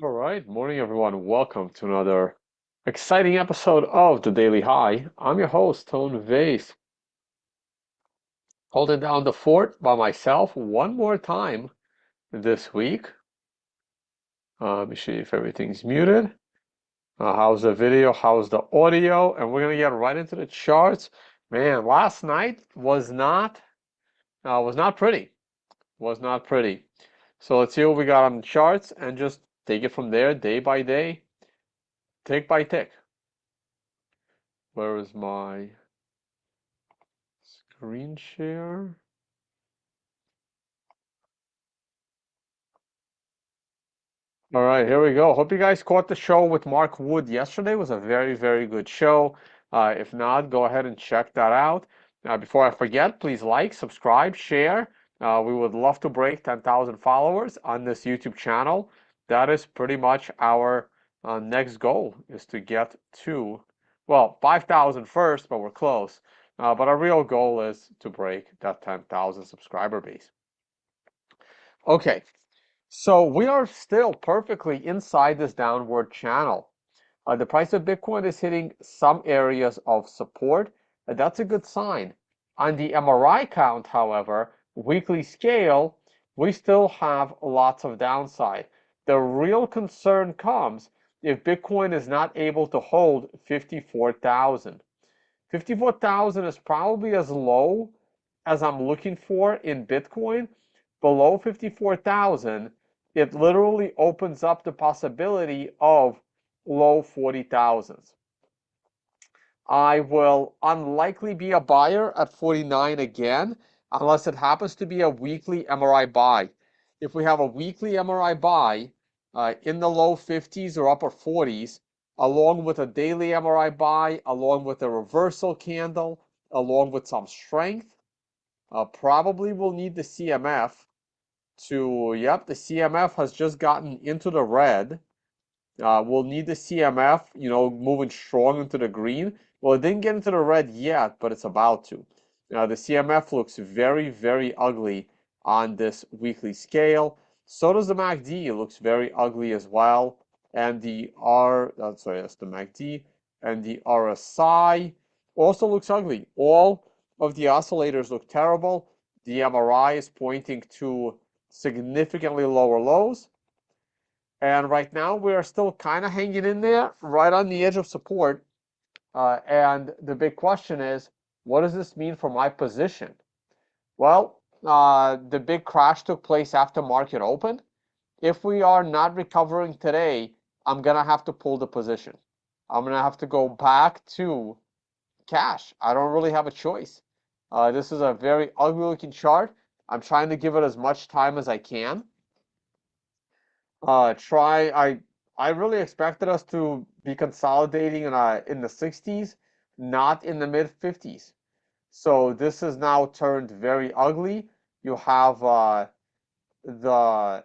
All right, morning everyone. Welcome to another exciting episode of the Daily High. I'm your host, Tone Vase, holding down the fort by myself one more time this week. Let me see if everything's muted. How's the video? How's the audio? And we're gonna get right into the charts. Man, last night was not pretty. Was not pretty. So let's see what we got on the charts and just take it from there, day by day, tick by tick. Where is my screen share? All right, here we go. Hope you guys caught the show with Mark Wood yesterday. It was a very, very good show. If not, go ahead and check that out. Before I forget, please like, subscribe, share. We would love to break 10,000 followers on this YouTube channel. That is pretty much our next goal, is to get to, well, 5,000 first, but we're close. But our real goal is to break that 10,000 subscriber base. Okay. So we are still perfectly inside this downward channel. The price of Bitcoin is hitting some areas of support. That's a good sign. On the MRI count, however, weekly scale, we still have lots of downside. The real concern comes if Bitcoin is not able to hold 54,000. 54,000 is probably as low as I'm looking for in Bitcoin. Below 54,000, it literally opens up the possibility of low 40,000s. I will unlikely be a buyer at 49 again, unless it happens to be a weekly MRI buy. If we have a weekly MRI buy in the low 50s or upper 40s, along with a daily MRI buy, along with a reversal candle, along with some strength, probably will need the CMF yep, the CMF has just gotten into the red. We'll need the CMF, moving strong into the green. Well, it didn't get into the red yet, but it's about to. The CMF looks very, very ugly on this weekly scale. So does the MACD. It looks very ugly as well. And that's the MACD. And the RSI also looks ugly. All of the oscillators look terrible. The MRI is pointing to significantly lower lows. And right now we are still kind of hanging in there, right on the edge of support. And the big question is, what does this mean for my position? Well, the big crash took place after market opened. If we are not recovering today, I'm going to have to pull the position. I'm going to have to go back to cash. I don't really have a choice. This is a very ugly looking chart. I'm trying to give it as much time as I can. I really expected us to be consolidating in the 60s, not in the mid 50s. So this has now turned very ugly. You have the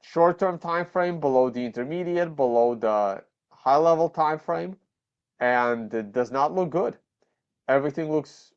short-term time frame below the intermediate, below the high-level time frame, and it does not look good. Everything looks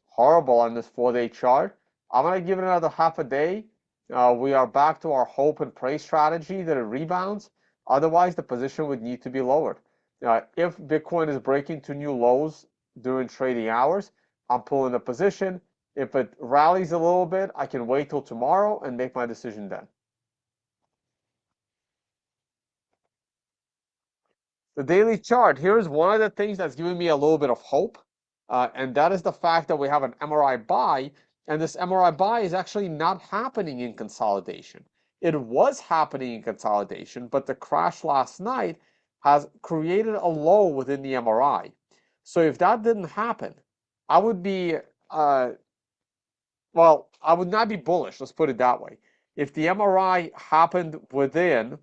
horrible on this 4-day chart. I'm gonna give it another half a day. We are back to our hope and pray strategy that it rebounds. Otherwise, the position would need to be lowered. If Bitcoin is breaking to new lows during trading hours, I'm pulling a position. If it rallies a little bit, I can wait till tomorrow and make my decision then. The daily chart, here's one of the things that's giving me a little bit of hope, and that is the fact that we have an MRI buy, and this MRI buy is actually not happening in consolidation. It was happening in consolidation, but the crash last night has created a low within the MRI. So if that didn't happen, I would be, well, I would not be bullish, let's put it that way. If the MRI happened within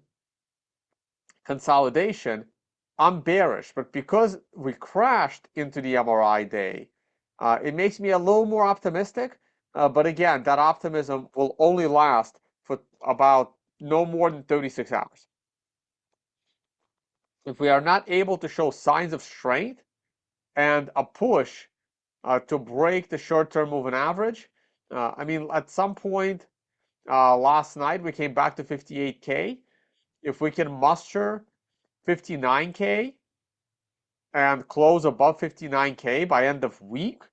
consolidation, I'm bearish, but because we crashed into the MRI day, it makes me a little more optimistic. But again, that optimism will only last for about no more than 36 hours. If we are not able to show signs of strength and a push to break the short-term moving average, I mean, at some point last night we came back to 58K. if we can muster 59K and close above 59K by end of week,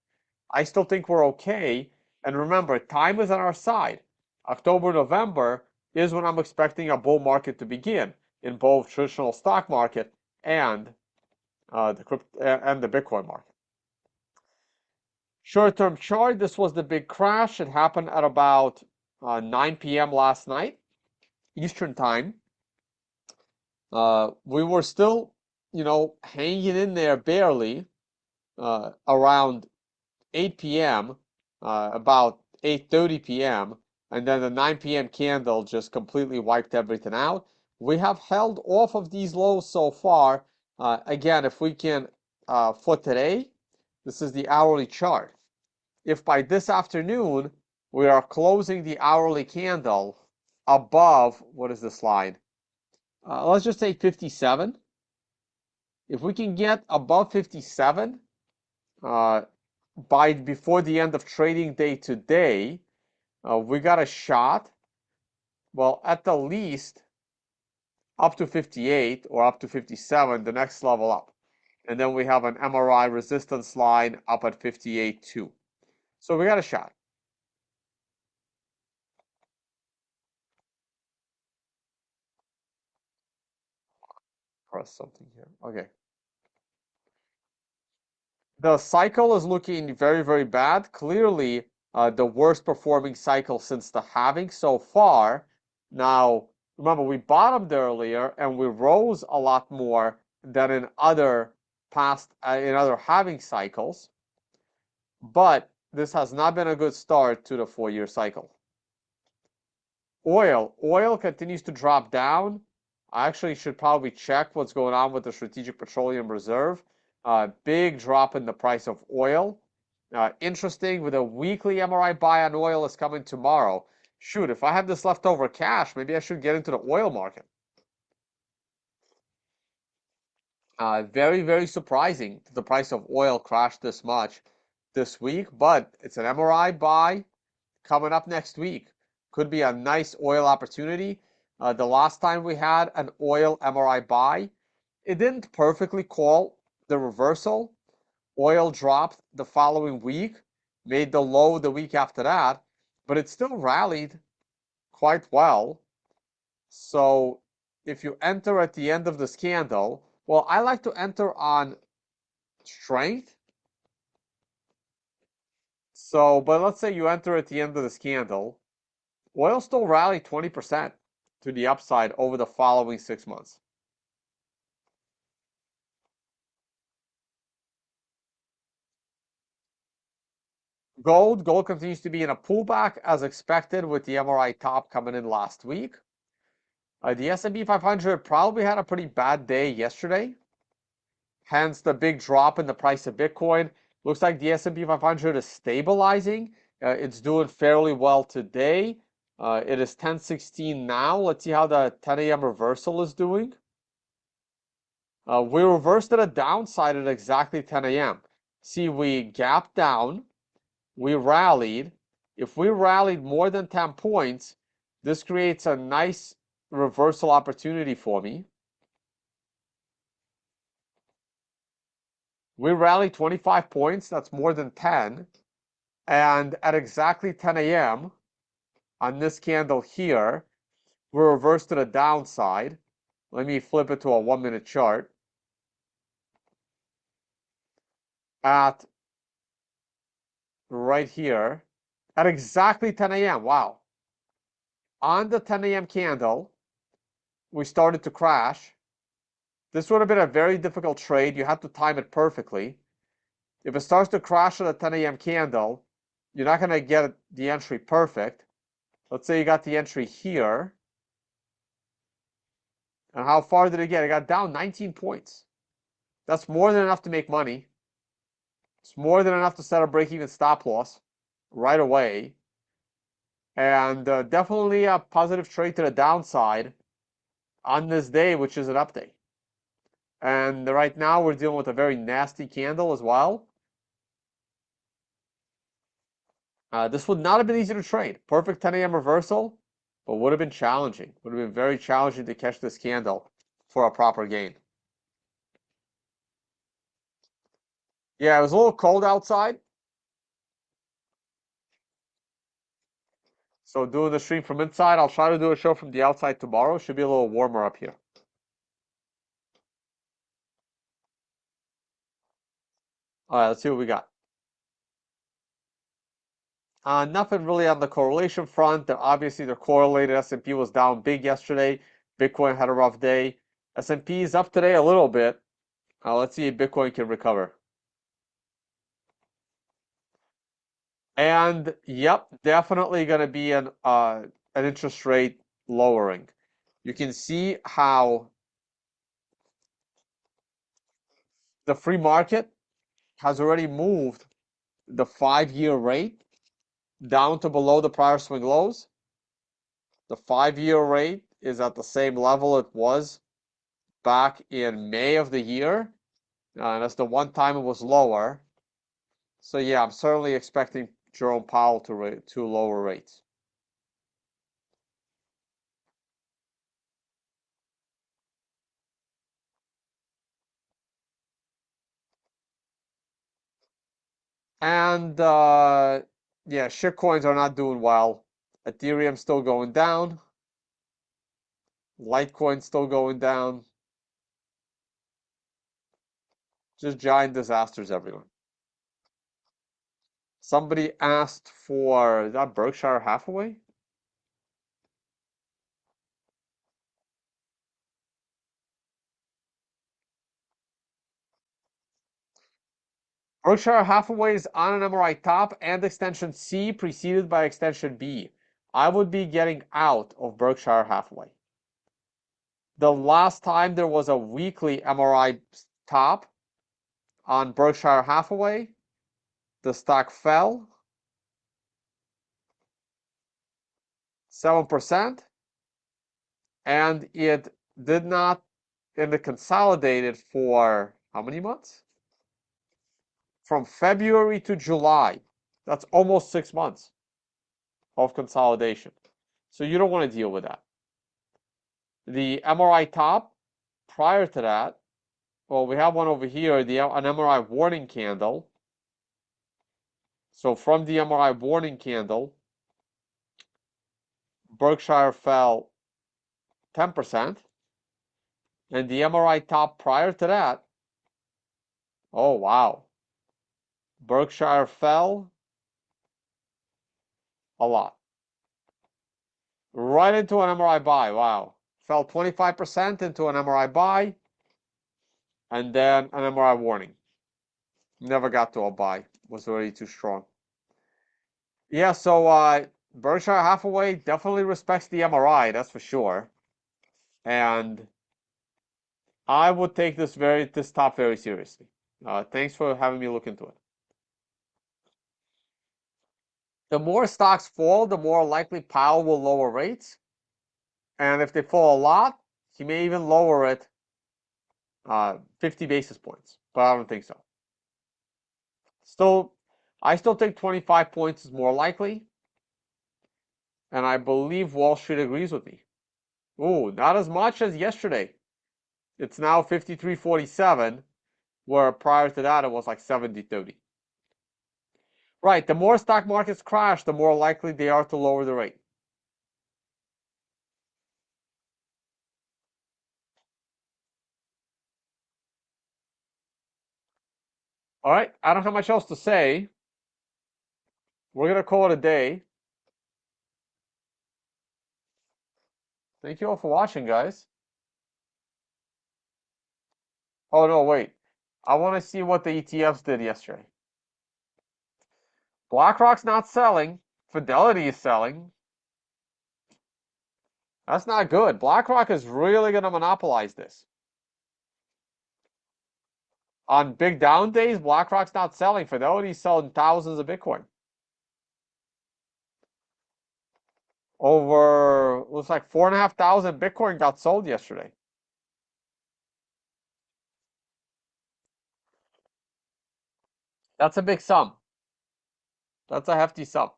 I still think we're okay. And remember, time is on our side. October, November is when I'm expecting a bull market to begin in both traditional stock market and the Bitcoin market. Short-term chart, this was the big crash. It happened at about 9 p.m. last night, Eastern time. We were still, hanging in there barely around 8 p.m., about 8:30 p.m., and then the 9 p.m. candle just completely wiped everything out. We have held off of these lows so far. Again, if we can, for today, this is the hourly chart. If by this afternoon we are closing the hourly candle above, what is this line? Let's just say 57. If we can get above 57 by before the end of trading day today, we got a shot, well, at the least up to 58 or up to 57, the next level up. And then we have an MRI resistance line up at 58 too. So we got a shot. Press something here. Okay. The cycle is looking very, very bad. Clearly, the worst performing cycle since the halving so far. Now, remember, we bottomed earlier and we rose a lot more than in other halving cycles. But this has not been a good start to the 4-year cycle. Oil continues to drop down. I actually should probably check what's going on with the Strategic Petroleum Reserve. Big drop in the price of oil. Interesting, with a weekly MRI buy on oil is coming tomorrow. Shoot, if I have this leftover cash, maybe I should get into the oil market. Very, very surprising that the price of oil crashed this much this week, but it's an MRI buy coming up next week. Could be a nice oil opportunity. The last time we had an oil MRI buy, it didn't perfectly call the reversal. Oil dropped the following week, made the low the week after that, but it still rallied quite well. So if you enter at the end of this candle, well, I like to enter on strength. So, but let's say you enter at the end of this candle, oil still rallied 20% to the upside over the following 6 months. Gold continues to be in a pullback as expected with the MRI top coming in last week. The S&P 500 probably had a pretty bad day yesterday. Hence the big drop in the price of Bitcoin. Looks like the S&P 500 is stabilizing. It's doing fairly well today. It is 10:16 now. Let's see how the 10 a.m. reversal is doing. We reversed at a downside at exactly 10 a.m. See, we gapped down. We rallied. If we rallied more than 10 points, this creates a nice reversal opportunity for me. We rallied 25 points. That's more than 10. And at exactly 10 a.m. on this candle here, we reversed to the downside. Let me flip it to a 1-minute chart. At right here, at exactly 10 a.m. Wow. On the 10 a.m. candle, we started to crash. This would have been a very difficult trade. You have to time it perfectly. If it starts to crash at a 10 a.m. candle, you're not going to get the entry perfect. Let's say you got the entry here. And how far did it get? It got down 19 points. That's more than enough to make money. It's more than enough to set a break-even stop loss right away. And definitely a positive trade to the downside on this day, which is an update. And right now we're dealing with a very nasty candle as well. This would not have been easy to trade. Perfect 10 a.m. reversal. but would have been challenging. Would have been very challenging to catch this candle for a proper gain. Yeah, it was a little cold outside. So doing the stream from inside, I'll try to do a show from the outside tomorrow. Should be a little warmer up here. All right, let's see what we got. Nothing really on the correlation front. Obviously, they're correlated. S&P was down big yesterday. Bitcoin had a rough day. S&P is up today a little bit. Let's see if Bitcoin can recover. And yep, definitely going to be an interest rate lowering. You can see how the free market has already moved the 5-year rate down to below the prior swing lows. The 5-year rate is at the same level it was back in May of the year. And that's the one time it was lower. So yeah, I'm certainly expecting Jerome Powell to lower rates. And yeah, shitcoins are not doing well. Ethereum still going down. Litecoin still going down. Just giant disasters everywhere. Somebody asked for, is that Berkshire Hathaway? Berkshire Hathaway is on an MRI top and extension C preceded by extension B. I would be getting out of Berkshire Hathaway. The last time there was a weekly MRI top on Berkshire Hathaway, the stock fell 7%, and it did not, and it consolidated for how many months? From February to July. That's almost 6 months of consolidation. So you don't want to deal with that. The MRI top prior to that, well, we have one over here, an MRI warning candle. So from the MRI warning candle, Berkshire fell 10%, and the MRI top prior to that, oh wow, Berkshire fell a lot. Right into an MRI buy, wow. Fell 25% into an MRI buy, and then an MRI warning. Never got to a buy, was already too strong. Yeah, so Berkshire Hathaway definitely respects the MRI, that's for sure. And I would take this top very seriously. Thanks for having me look into it. The more stocks fall, the more likely Powell will lower rates. And if they fall a lot, he may even lower it 50 basis points. But I don't think so. I still think 25 points is more likely. And I believe Wall Street agrees with me. Ooh, not as much as yesterday. It's now 53.47, where prior to that it was like 70.30. Right, the more stock markets crash, the more likely they are to lower the rate. All right, I don't have much else to say. We're going to call it a day. Thank you all for watching, guys. Oh, no, wait. I want to see what the ETFs did yesterday. BlackRock's not selling. Fidelity is selling. That's not good. BlackRock is really going to monopolize this. On big down days, BlackRock's not selling. Fidelity's selling thousands of Bitcoin. Over, looks like 4,500 Bitcoin got sold yesterday. That's a big sum. That's a hefty sum.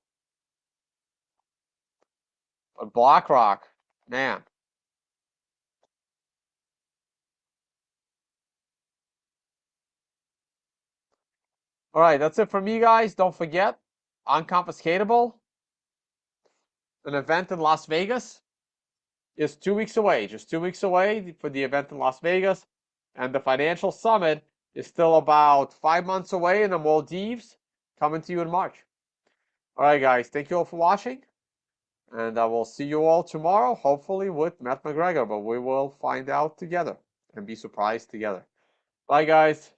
BlackRock, man. All right, that's it for me, guys. Don't forget, Unconfiscatable, an event in Las Vegas, is 2 weeks away. Just 2 weeks away for the event in Las Vegas. And the Financial Summit is still about 5 months away in the Maldives, coming to you in March. All right, guys, thank you all for watching. And I will see you all tomorrow, hopefully with Matt McGregor, but we will find out together and be surprised together. Bye, guys.